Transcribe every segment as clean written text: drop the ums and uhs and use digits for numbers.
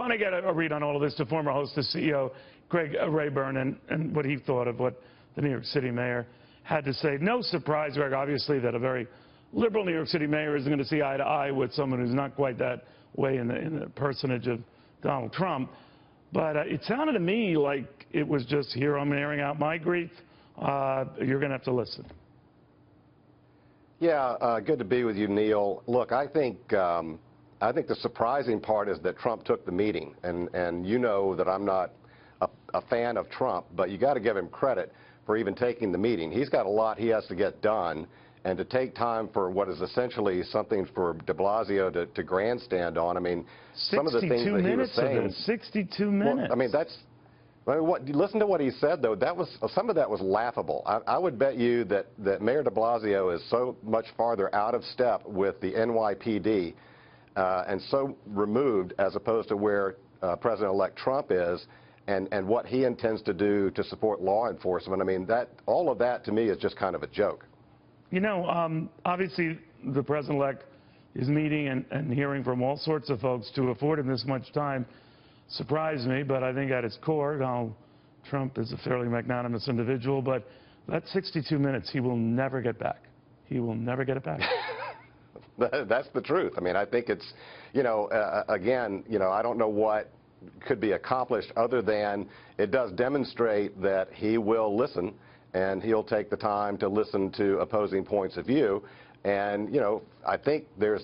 want to get a read on all of this to former Hostess CEO Greg Rayburn and what he thought of what the New York City mayor had to say. No surprise, Greg, obviously, that a very liberal New York City mayor isn't going to see eye to eye with someone who's not quite that way in the personage of Donald Trump. But it sounded to me like it was just, here I'm airing out my grief. You're going to have to listen. Yeah, good to be with you, Neil. Look, I think the surprising part is that Trump took the meeting, and you know that I'm not a fan of Trump, but you got to give him credit for even taking the meeting. He's got a lot he has to get done, and to take time for what is essentially something for de Blasio to grandstand on. I mean, some of the things that he was saying. 62 minutes. Well, I mean, listen to what he said, though. Some of that was laughable. I would bet you that Mayor de Blasio is so much farther out of step with the NYPD and so removed as opposed to where President-elect Trump is and what he intends to do to support law enforcement. I mean, all of that to me is just kind of a joke. You know, obviously the President-elect is meeting and hearing from all sorts of folks. To afford him this much time surprised me, but I think at its core, Donald Trump is a fairly magnanimous individual, but that 62 minutes he will never get back. He will never get it back. That's the truth. I mean, I think it's, you know, again, you know, I don't know what could be accomplished other than it does demonstrate that he will listen and he'll take the time to listen to opposing points of view. And, you know, I think there's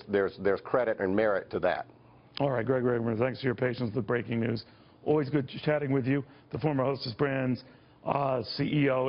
credit and merit to that. All right, Greg Rayburn, thanks for your patience with breaking news. Always good chatting with you, the former Hostess Brands CEO.